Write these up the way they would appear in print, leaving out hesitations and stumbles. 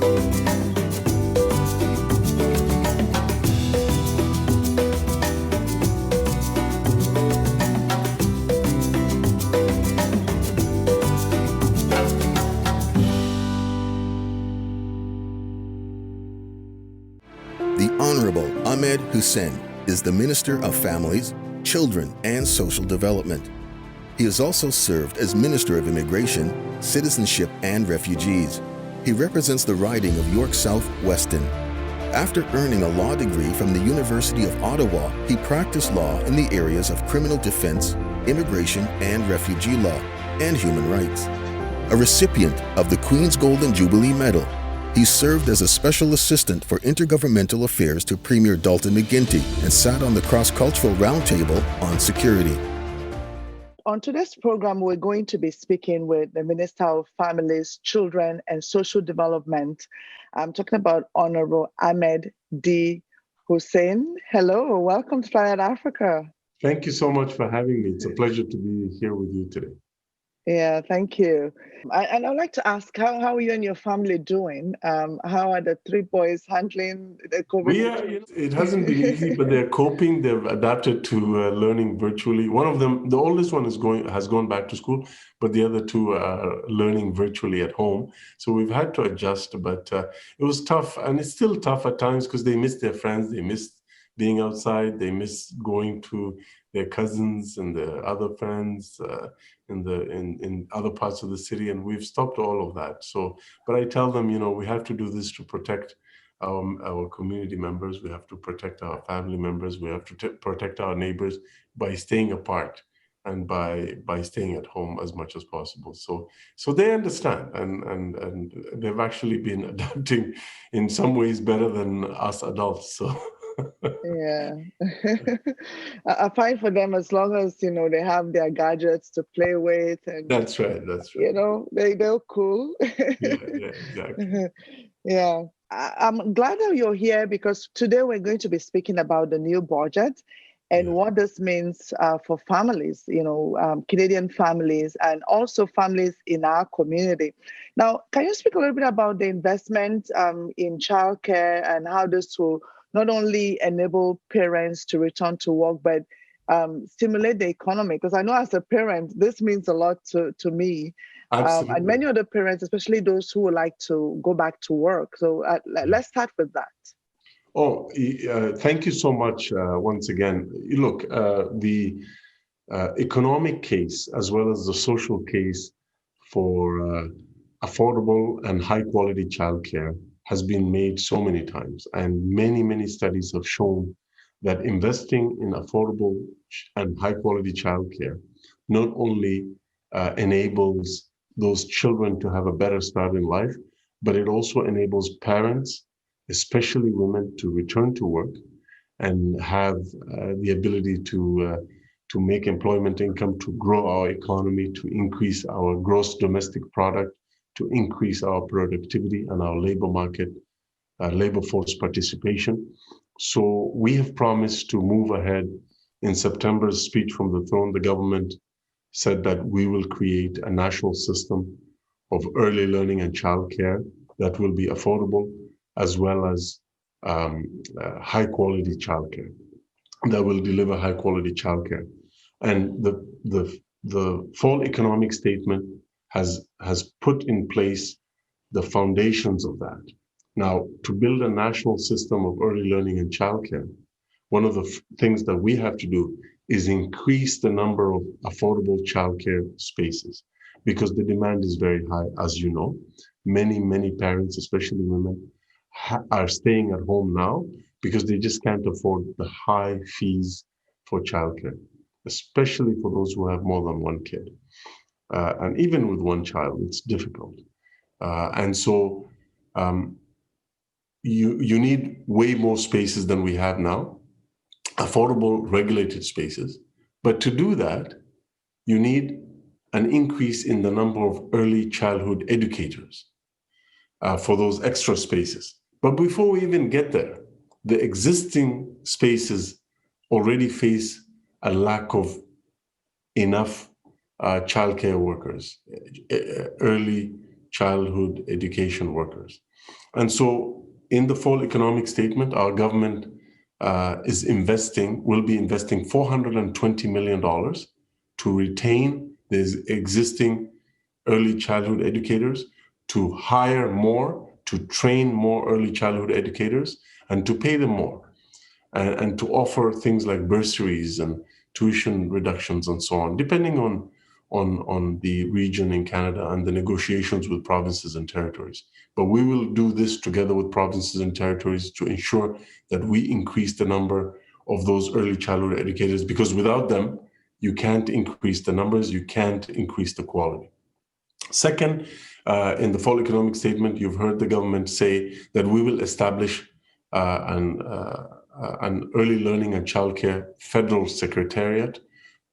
The Honorable Ahmed Hussen is the Minister of Families, Children, and Social Development. He has also served as Minister of Immigration, Citizenship, and Refugees. He represents the riding of York South Weston. After earning a law degree from the University of Ottawa, he practiced law in the areas of criminal defense, immigration and refugee law, and human rights. A recipient of the Queen's Golden Jubilee Medal, he served as a special assistant for intergovernmental affairs to Premier Dalton McGuinty and sat on the cross-cultural roundtable on security. On today's program, we're going to be speaking with the Minister of Families, Children, and Social Development. I'm talking about Honorable Ahmed D. Hussen. Hello, welcome to Planet Africa. Thank you so much for having me. It's a pleasure to be here with you today. Yeah, thank you. And I'd like to ask, how are you and your family doing? How are the three boys handling the COVID? It hasn't been easy, but they're coping. They've adapted to learning virtually. One of them, the oldest one, has gone back to school, but the other two are learning virtually at home. So we've had to adjust, but it was tough, and it's still tough at times because they miss their friends, they miss being outside, they miss going to their cousins and their other friends in other parts of the city, and we've stopped all of that. So, but I tell them, we have to do this to protect our community members. We have to protect our family members. We have to protect our neighbors by staying apart and by staying at home as much as possible. So they understand, and they've actually been adapting in some ways better than us adults. So. Yeah, I find for them, as long as they have their gadgets to play with, and that's right. they're cool. Yeah, exactly. Yeah, I'm glad that you're here because today we're going to be speaking about the new budget and what this means for families, Canadian families, and also families in our community. Now, can you speak a little bit about the investment in childcare and how this will not only enable parents to return to work, but stimulate the economy? Because I know as a parent, this means a lot to me. Absolutely. And many other parents, especially those who would like to go back to work. So let's start with that. Oh, thank you so much once again. Look, the economic case as well as the social case for affordable and high quality childcare has been made so many times, and many studies have shown that investing in affordable and high quality childcare not only enables those children to have a better start in life, but it also enables parents, especially women, to return to work and have the ability to make employment income, to grow our economy, to increase our gross domestic product, to increase our productivity and our labor market, labor force participation. So we have promised to move ahead. In September's speech from the throne, the government said that we will create a national system of early learning and childcare that will be affordable, as well as high quality childcare, that will deliver high quality childcare. And the fall economic statement has put in place the foundations of that. Now, to build a national system of early learning and childcare, one of the things that we have to do is increase the number of affordable childcare spaces, because the demand is very high, as you know. Many parents, especially women, are staying at home now because they just can't afford the high fees for childcare, especially for those who have more than one kid. And even with one child, it's difficult. And so you need way more spaces than we have now, affordable, regulated spaces. But to do that, you need an increase in the number of early childhood educators for those extra spaces. But before we even get there, the existing spaces already face a lack of enough childcare workers, early childhood education workers. And so in the fall economic statement, our government will be investing $420 million to retain these existing early childhood educators, to hire more, to train more early childhood educators, and to pay them more, and to offer things like bursaries and tuition reductions and so on, depending on the region in Canada and the negotiations with provinces and territories. But we will do this together with provinces and territories to ensure that we increase the number of those early childhood educators, because without them, you can't increase the numbers, you can't increase the quality. Second, in the fall economic statement, you've heard the government say that we will establish an early learning and childcare federal secretariat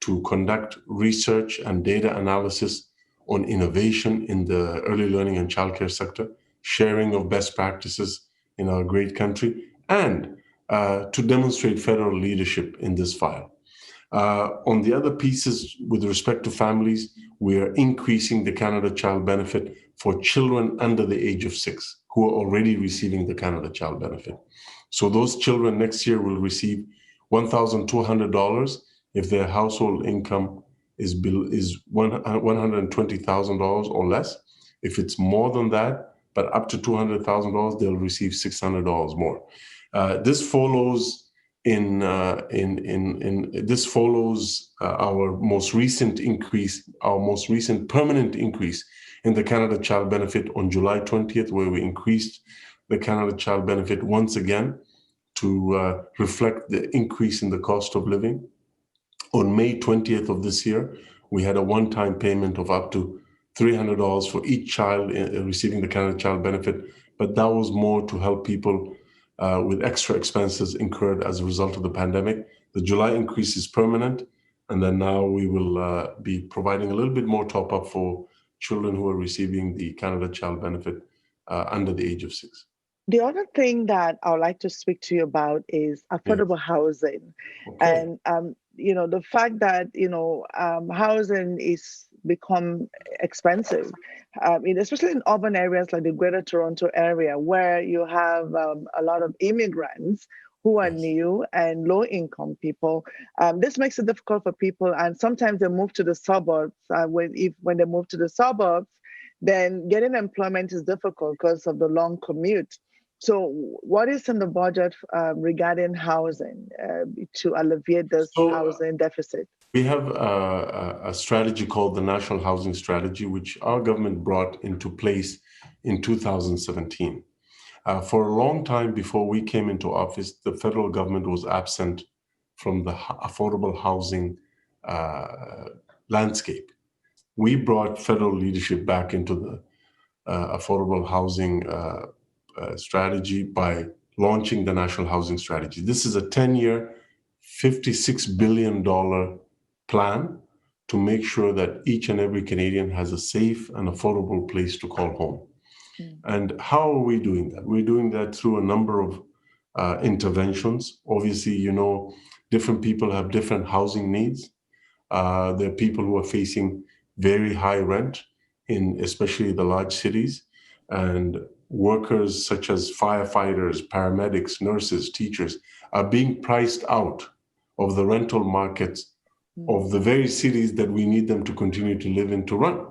to conduct research and data analysis on innovation in the early learning and childcare sector, sharing of best practices in our great country, and to demonstrate federal leadership in this file. On the other pieces, with respect to families, we are increasing the Canada Child Benefit for children under the age of 6 who are already receiving the Canada Child Benefit. So those children next year will receive $1,200 if their household income is $120,000 or less. If it's more than that, but up to $200,000, they'll receive $600 more. This follows our most recent permanent increase in the Canada Child Benefit on July 20th, where we increased the Canada Child Benefit once again to reflect the increase in the cost of living. On May 20th of this year, we had a one-time payment of up to $300 for each child receiving the Canada Child Benefit, but that was more to help people with extra expenses incurred as a result of the pandemic. The July increase is permanent, and then now we will be providing a little bit more top-up for children who are receiving the Canada Child Benefit under the age of 6. The other thing that I would like to speak to you about is affordable housing. Okay. And, the fact that, housing is become expensive, especially in urban areas like the Greater Toronto area, where you have a lot of immigrants who are new and low-income people. This makes it difficult for people, and sometimes they move to the suburbs. When they move to the suburbs, then getting employment is difficult because of the long commute. So what is in the budget regarding housing to alleviate this housing deficit? We have a strategy called the National Housing Strategy, which our government brought into place in 2017. For a long time before we came into office, the federal government was absent from the affordable housing landscape. We brought federal leadership back into the affordable housing strategy by launching the National Housing Strategy. This is a 10-year, $56 billion plan to make sure that each and every Canadian has a safe and affordable place to call home. And how are we doing that? We're doing that through a number of interventions. Obviously, different people have different housing needs. There are people who are facing very high rent in especially the large cities, and workers such as firefighters, paramedics, nurses, teachers are being priced out of the rental markets of the very cities that we need them to continue to live in to run.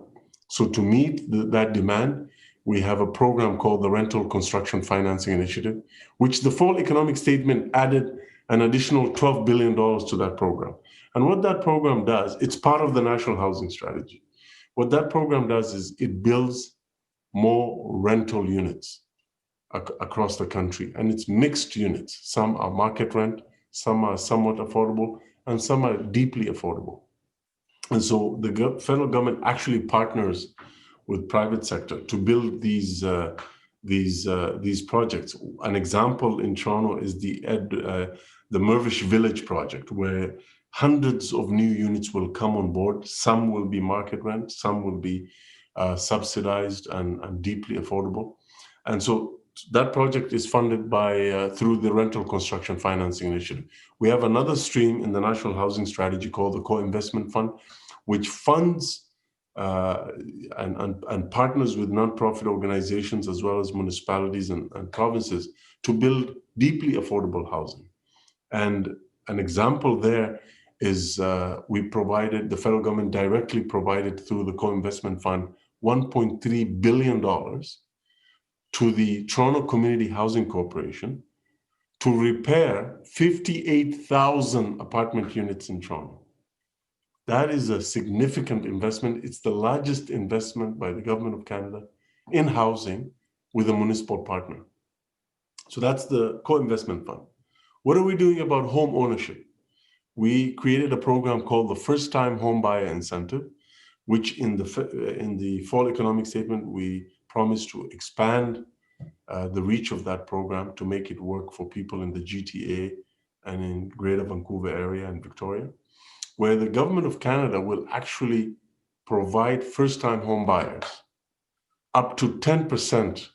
So to meet that demand, we have a program called the Rental Construction Financing Initiative, which the fall economic statement added an additional $12 billion to that program. And what that program does, it's part of the National Housing Strategy. What that program does is it builds more rental units across the country, and it's mixed units. Some are market rent, some are somewhat affordable, and some are deeply affordable. And so the federal government actually partners with private sector to build these projects. An example in Toronto is the Mirvish Village project, where hundreds of new units will come on board. Some will be market rent, some will be subsidized and deeply affordable. And so that project is funded through the Rental Construction Financing Initiative. We have another stream in the National Housing Strategy called the Co-Investment Fund, which funds uh, and partners with nonprofit organizations as well as municipalities and provinces to build deeply affordable housing. And an example there is the federal government directly provided through the co-investment fund $1.3 billion to the Toronto Community Housing Corporation to repair 58,000 apartment units in Toronto. That is a significant investment. It's the largest investment by the Government of Canada in housing with a municipal partner. So that's the co-investment fund. What are we doing about home ownership? We created a program called the First Time Home Buyer Incentive, which in the fall economic statement, we promised to expand the reach of that program to make it work for people in the GTA and in Greater Vancouver area and Victoria, where the Government of Canada will actually provide first-time home buyers up to 10%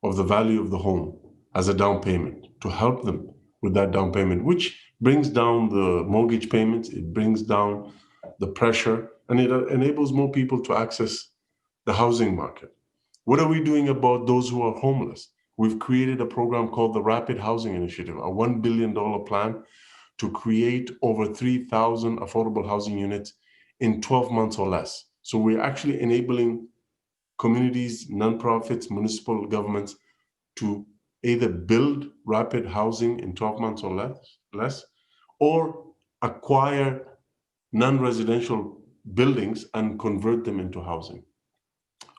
of the value of the home as a down payment to help them with that down payment, which brings down the mortgage payments, it brings down the pressure, and it enables more people to access the housing market. What are we doing about those who are homeless? We've created a program called the Rapid Housing Initiative, a $1 billion plan to create over 3,000 affordable housing units in 12 months or less. So we're actually enabling communities, nonprofits, municipal governments to either build rapid housing in 12 months or less, or acquire non-residential buildings and convert them into housing.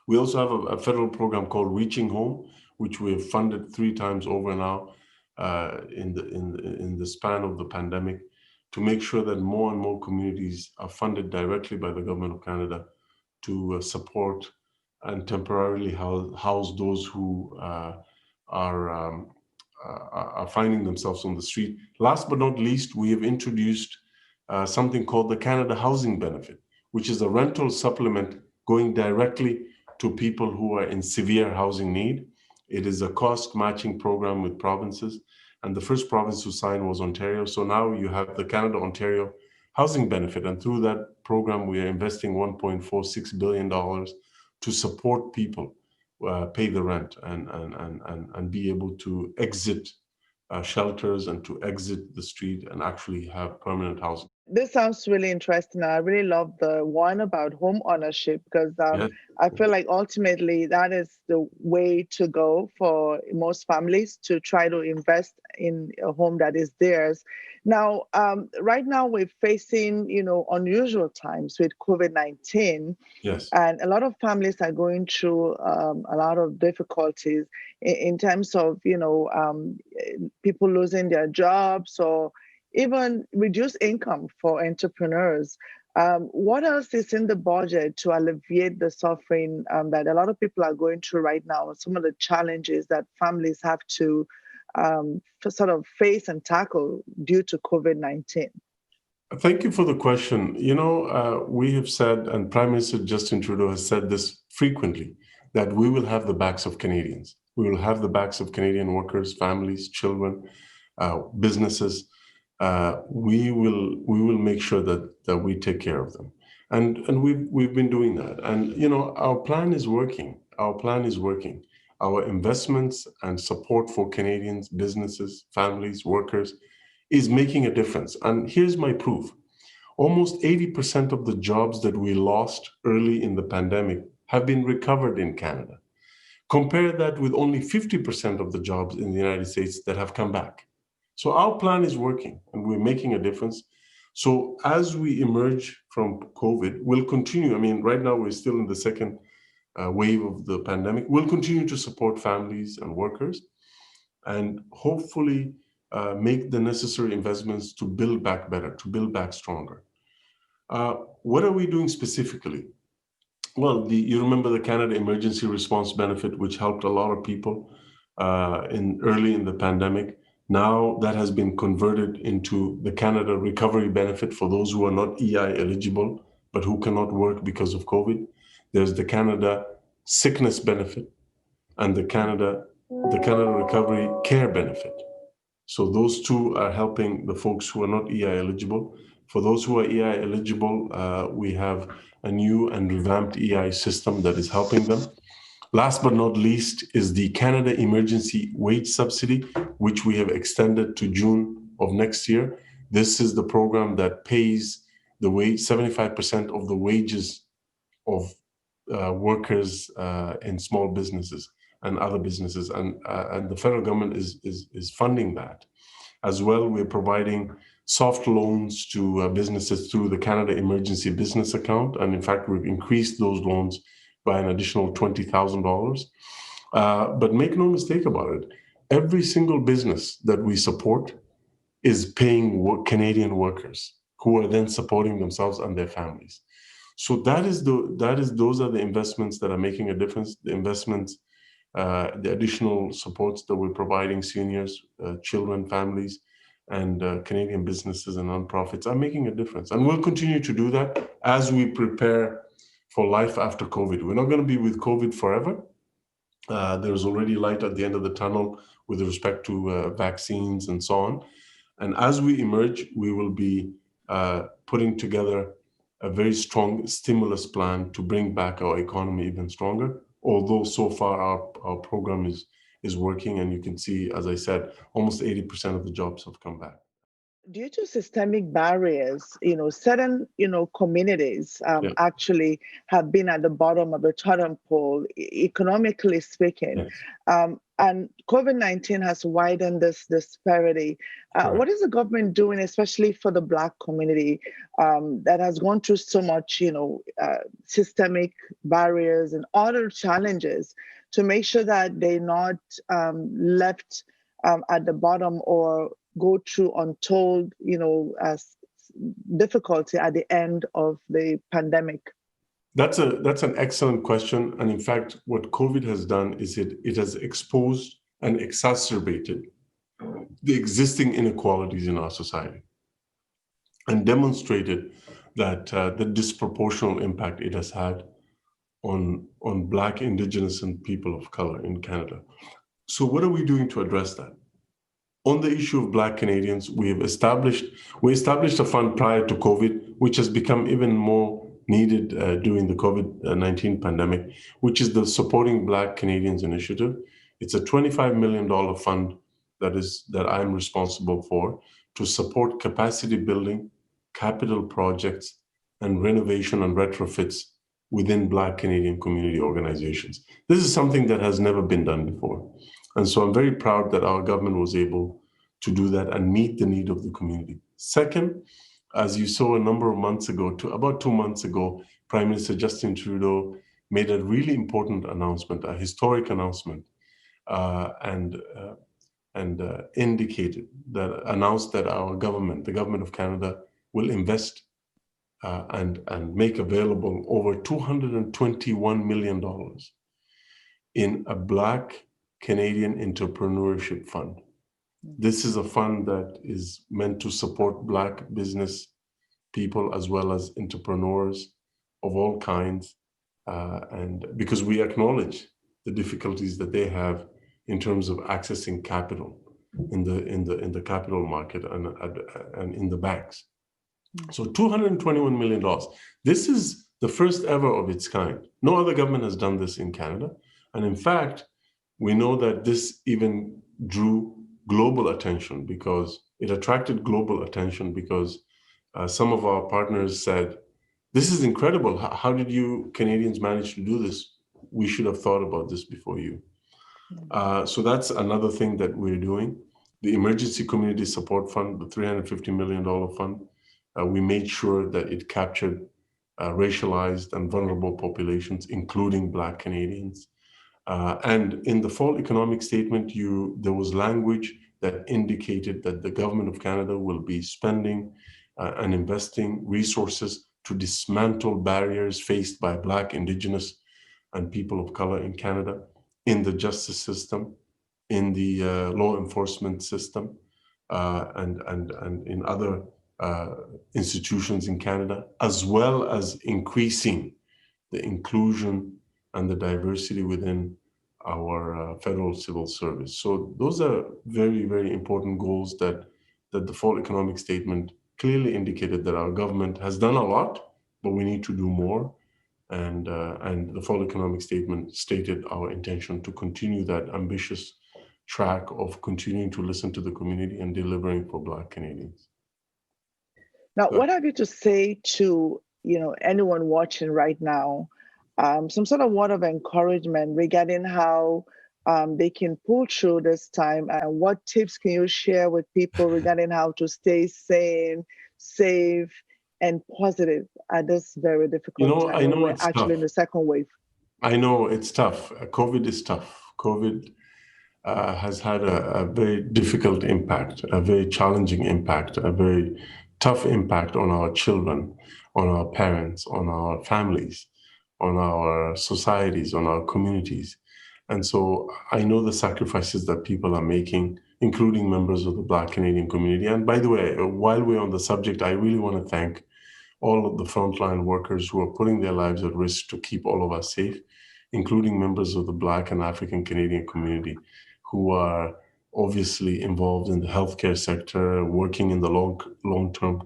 We also have a federal program called Reaching Home, which we have funded 3 times over now in the span of the pandemic, to make sure that more and more communities are funded directly by the Government of Canada to support and temporarily house those who are finding themselves on the street. Last but not least, we have introduced something called the Canada Housing Benefit, which is a rental supplement going directly to people who are in severe housing need. It is a cost matching program with provinces, and the first province to sign was Ontario. So now you have the Canada-Ontario Housing Benefit, and through that program, we are investing $1.46 billion to support people pay the rent and be able to exit shelters and to exit the street and actually have permanent housing. This sounds really interesting. I really love the one about home ownership because Yeah. I feel like ultimately that is the way to go for most families, to try to invest in a home that is theirs. Now, right now we're facing, unusual times with COVID-19. Yes. And a lot of families are going through a lot of difficulties in terms of, people losing their jobs or even reduced income for entrepreneurs. What else is in the budget to alleviate the suffering that a lot of people are going through right now, some of the challenges that families have to sort of face and tackle due to COVID-19? Thank you for the question. We have said, and Prime Minister Justin Trudeau has said this frequently, that we will have the backs of Canadians. We will have the backs of Canadian workers, families, children, businesses. We will make sure that we take care of them, and we've been doing that. And our plan is working. Our investments and support for Canadians, businesses, families, workers is making a difference. And here's my proof. Almost 80% of the jobs that we lost early in the pandemic have been recovered in Canada. Compare that with only 50% of the jobs in the United States that have come back. So our plan is working and we're making a difference. So as we emerge from COVID, we'll continue. I mean, right now we're still in the second wave of the pandemic. We'll continue to support families and workers and hopefully make the necessary investments to build back better, to build back stronger. What are we doing specifically? Well, you remember the Canada Emergency Response Benefit, which helped a lot of people early in the pandemic. Now that has been converted into the Canada Recovery Benefit for those who are not EI eligible, but who cannot work because of COVID. There's the Canada Sickness Benefit and the Canada Recovery Care Benefit. So those two are helping the folks who are not EI eligible. For those who are EI eligible, we have a new and revamped EI system that is helping them. Last but not least is the Canada Emergency Wage Subsidy, which we have extended to June of next year. This is the program that pays the wage, 75% of the wages of workers in small businesses and other businesses, and the federal government is funding that. As well, we're providing soft loans to businesses through the Canada Emergency Business Account, and in fact, we've increased those loans by an additional $20,000. But make no mistake about it, every single business that we support is paying Canadian workers who are then supporting themselves and their families. So those are the investments that are making a difference. The investments, the additional supports that we're providing seniors, children, families, and Canadian businesses and nonprofits are making a difference. And we'll continue to do that as we prepare for life after COVID. We're not going to be with COVID forever. There's already light at the end of the tunnel with respect to vaccines and so on. And as we emerge, we will be putting together a very strong stimulus plan to bring back our economy even stronger. Although so far our program is working, and you can see, as I said, almost 80% of the jobs have come back. Due to systemic barriers, certain, communities actually have been at the bottom of the totem pole, economically speaking. Yes. And COVID-19 has widened this disparity. What is the government doing, especially for the Black community that has gone through so much, systemic barriers and other challenges, to make sure that they're not left at the bottom or go through untold, difficulty at the end of the pandemic? That's an excellent question. And in fact, what COVID has done is it has exposed and exacerbated the existing inequalities in our society and demonstrated that the disproportional impact it has had on Black, Indigenous, and people of color in Canada. So what are we doing to address that? On the issue of Black Canadians, we established a fund prior to COVID, which has become even more needed during the COVID-19 pandemic, which is the Supporting Black Canadians Initiative. It's a $25 million fund that I'm responsible for to support capacity building, capital projects, and renovation and retrofits within Black Canadian community organizations. This is something that has never been done before. And so I'm very proud that our government was able to do that and meet the need of the community. Second, as you saw a number of months ago, about 2 months ago, Prime Minister Justin Trudeau made a really important announcement, a historic announcement, and announced that our government, the government of Canada, will invest and make available over $221 million in a Black Canadian Entrepreneurship Fund. This is a fund that is meant to support Black business people as well as entrepreneurs of all kinds, and because we acknowledge the difficulties that they have in terms of accessing capital in the capital market and in the banks. So $221 million. This is the first ever of its kind. No other government has done this in Canada, and in fact, we know that this even drew global attention because it attracted global attention because some of our partners said, "This is incredible. How did you Canadians manage to do this? We should have thought about this before you." So that's another thing that we're doing. The Emergency Community Support Fund, the $350 million fund, we made sure that it captured racialized and vulnerable populations, including Black Canadians. And in the fall economic statement, there was language that indicated that the government of Canada will be spending and investing resources to dismantle barriers faced by Black, Indigenous, and people of color in Canada, in the justice system, in the law enforcement system, and in other institutions in Canada, as well as increasing the inclusion and the diversity within our federal civil service. So those are very, very important goals that the fall economic statement clearly indicated that our government has done a lot, but we need to do more. And the Fall Economic Statement stated our intention to continue that ambitious track of continuing to listen to the community and delivering for Black Canadians. Now, what have you to say to anyone watching right now? Some sort of word of encouragement regarding how they can pull through this time, and what tips can you share with people regarding how to stay sane, safe, and positive at this very difficult time when we're actually in the second wave? I know it's tough. COVID is tough. COVID has had a very difficult impact, a very challenging impact, a very tough impact on our children, on our parents, on our families, on our societies, on our communities. And so I know the sacrifices that people are making, including members of the Black Canadian community. And by the way, while we're on the subject, I really want to thank all of the frontline workers who are putting their lives at risk to keep all of us safe, including members of the Black and African Canadian community who are obviously involved in the healthcare sector, working in the long-term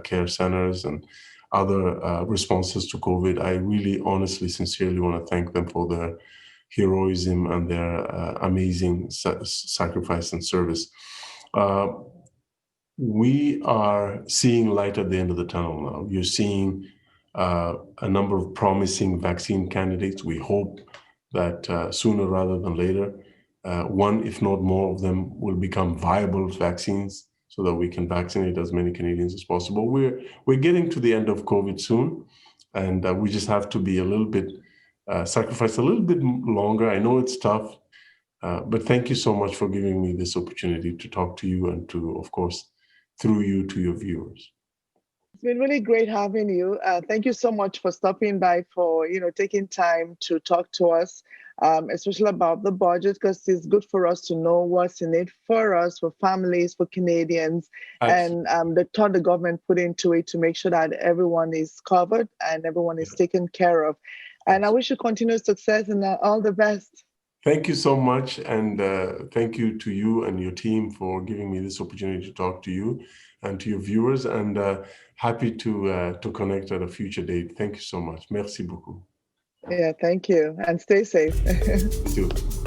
care centers and other responses to COVID. I really, honestly, sincerely want to thank them for their heroism and their amazing sacrifice and service. We are seeing light at the end of the tunnel now. You're seeing a number of promising vaccine candidates. We hope that sooner rather than later, one, if not more of them, will become viable vaccines so that we can vaccinate as many Canadians as possible. We're getting to the end of COVID soon, and we just have to be a little bit, sacrifice a little bit longer. I know it's tough, but thank you so much for giving me this opportunity to talk to you and to, of course, through you to your viewers. It's been really great having you. Thank you so much for stopping by, for taking time to talk to us, especially about the budget, because it's good for us to know what's in it for us, for families, for Canadians, Absolutely. And the thought the government put into it to make sure that everyone is covered and everyone is taken care of. And I wish you continued success and all the best. Thank you so much, and thank you to you and your team for giving me this opportunity to talk to you and to your viewers, and happy to connect at a future date. Thank you so much. Merci beaucoup. Yeah, thank you, and stay safe. You too.